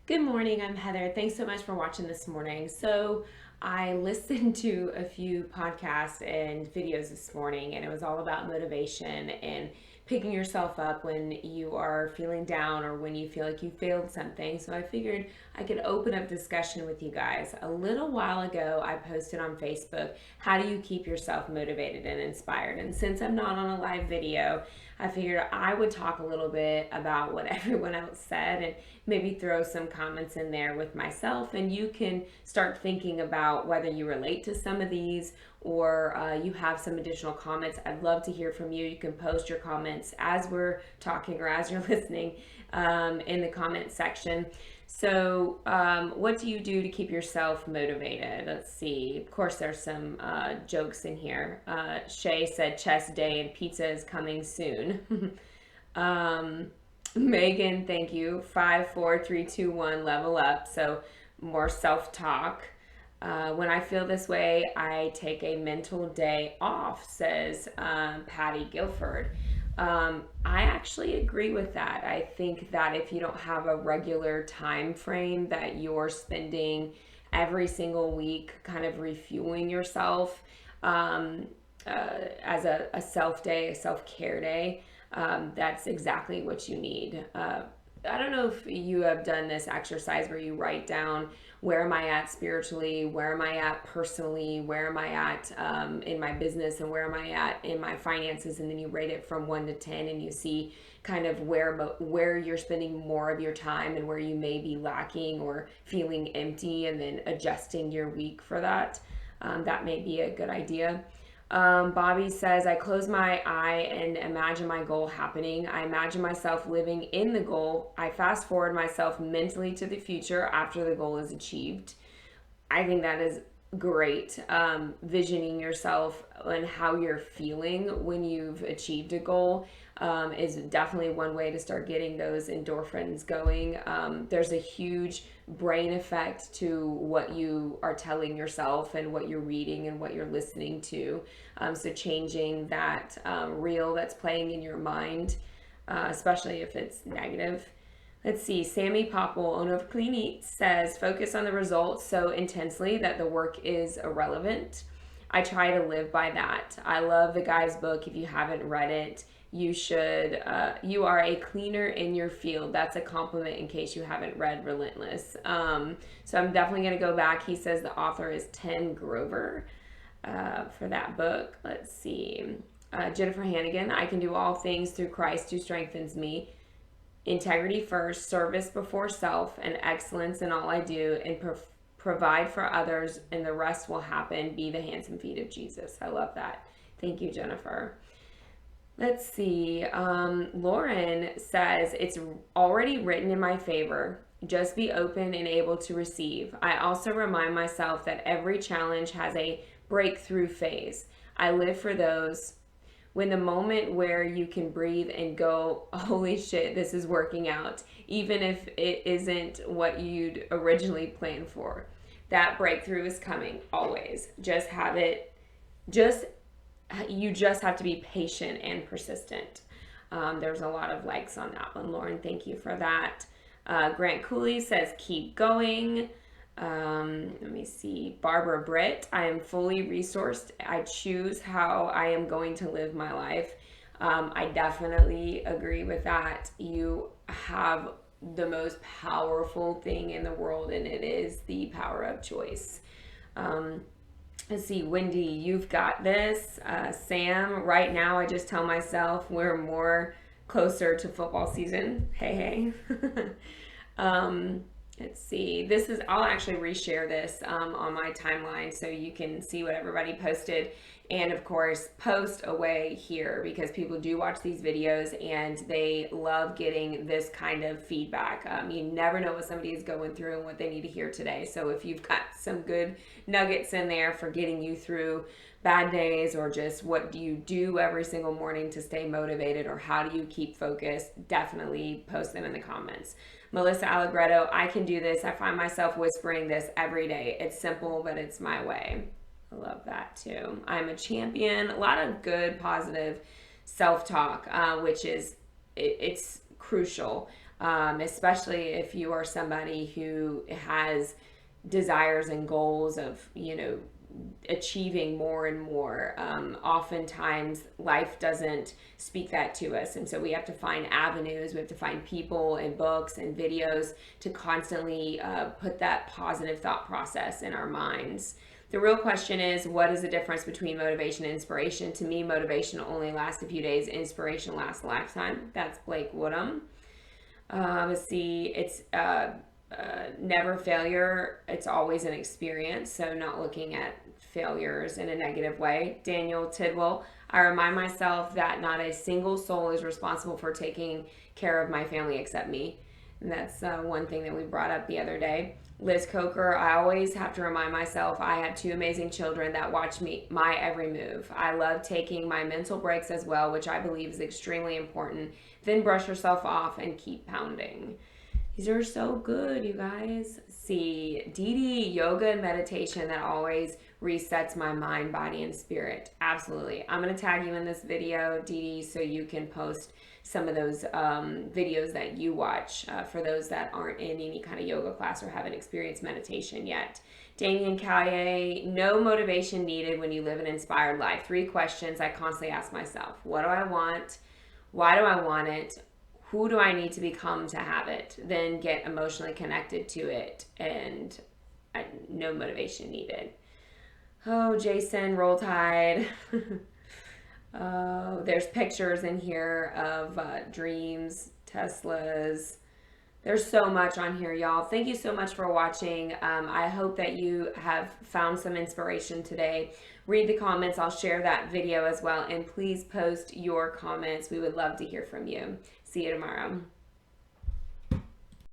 Good morning, I'm Heather. Thanks so much for watching this morning. So, I listened to a few podcasts and videos this morning, and it was all about motivation and picking yourself up when you are feeling down or when you feel like you failed something. So, I figured I could open up discussion with you guys. A little while ago, I posted on Facebook, how do you keep yourself motivated and inspired? And since I'm not on a live video, I figured I would talk a little bit about what everyone else said and maybe throw some comments in there with myself. And you can start thinking about whether you relate to some of these or you have some additional comments. I'd love to hear from you. You can post your comments as we're talking or as you're listening in the comment section. So, what do you do to keep yourself motivated? Let's see. Of course, there's some jokes in here. Shay said chest day and pizza is coming soon. Megan, thank you. 5, 4, 3, 2, 1, level up. So, more self talk. When I feel this way, I take a mental day off, says Patty Guilford. I actually agree with that. I think that if you don't have a regular time frame that you're spending every single week kind of refueling yourself as a self day, a self care day, that's exactly what you need. I don't know if you have done this exercise where you write down where am I at spiritually, where am I at personally, where am I at in my business, and where am I at in my finances, and then you rate it from 1 to 10, and you see kind of where you're spending more of your time and where you may be lacking or feeling empty, and then adjusting your week for that. That may be a good idea. Bobby says, I close my eye and imagine my goal happening. I imagine myself living in the goal. I fast forward myself mentally to the future after the goal is achieved. I think that is great. Visioning yourself and how you're feeling when you've achieved a goal is definitely one way to start getting those endorphins going. There's a huge brain effect to what you are telling yourself and what you're reading and what you're listening to. So changing that reel that's playing in your mind, especially if it's negative. Let's see. Sammy Popple, owner of Clean Eat, says, focus on the results so intensely that the work is irrelevant. I try to live by that. I love the guy's book. If you haven't read it, you should. You are a cleaner in your field. That's a compliment in case you haven't read Relentless. So I'm definitely going to go back. He says the author is Ten Grover for that book. Let's see. Jennifer Hannigan, I can do all things through Christ who strengthens me. Integrity first, service before self, and excellence in all I do, and provide for others, and the rest will happen. Be the hands and feet of Jesus. I love that. Thank you, Jennifer. Let's see. Lauren says, it's already written in my favor. Just be open and able to receive. I also remind myself that every challenge has a breakthrough phase. I live for those when the moment where you can breathe and go, holy shit, this is working out, even if it isn't what you'd originally planned for. That breakthrough is coming always. Just have it, you just have to be patient and persistent. There's a lot of likes on that one, Lauren. Thank you for that. Grant Cooley says, keep going. Let me see. Barbara Britt, I am fully resourced. I choose how I am going to live my life. I definitely agree with that. You have the most powerful thing in the world, and it is the power of choice. Let's see, Wendy, you've got this. Sam, right now I just tell myself we're more closer to football season. Hey, hey. Let's see. I'll actually reshare this on my timeline so you can see what everybody posted. And of course, post away here because people do watch these videos and they love getting this kind of feedback. You never know what somebody is going through and what they need to hear today. So if you've got some good nuggets in there for getting you through bad days, or just what do you do every single morning to stay motivated, or how do you keep focused, definitely post them in the comments. Melissa Allegretto, I can do this. I find myself whispering this every day. It's simple, but it's my way. I love that too. I'm a champion. A lot of good, positive self-talk, which is, it's crucial. especially if you are somebody who has desires and goals of, achieving more and more. Oftentimes, life doesn't speak that to us. And so we have to find avenues, we have to find people and books and videos to constantly put that positive thought process in our minds. The real question is, what is the difference between motivation and inspiration? To me, motivation only lasts a few days, inspiration lasts a lifetime. That's Blake Woodham. Let's see, it's never failure, it's always an experience. So not looking at failures in a negative way. Daniel Tidwell, I remind myself that not a single soul is responsible for taking care of my family except me. And that's one thing that we brought up the other day. Liz Coker, I always have to remind myself I have two amazing children that watch my every move. I love taking my mental breaks as well, which I believe is extremely important. Then brush yourself off and keep pounding. These are so good, you guys. See, Dee Dee, yoga and meditation that always resets my mind, body, and spirit. Absolutely. I'm going to tag you in this video, Dee Dee, so you can post some of those videos that you watch for those that aren't in any kind of yoga class or haven't experienced meditation yet. Damien Callier, no motivation needed when you live an inspired life. 3 questions I constantly ask myself. What do I want? Why do I want it? Who do I need to become to have it? Then get emotionally connected to it, and no motivation needed. Oh, Jason, Roll Tide. Oh, there's pictures in here of dreams, Teslas. There's so much on here, y'all. Thank you so much for watching. I hope that you have found some inspiration today. Read the comments. I'll share that video as well. And please post your comments. We would love to hear from you. See you tomorrow.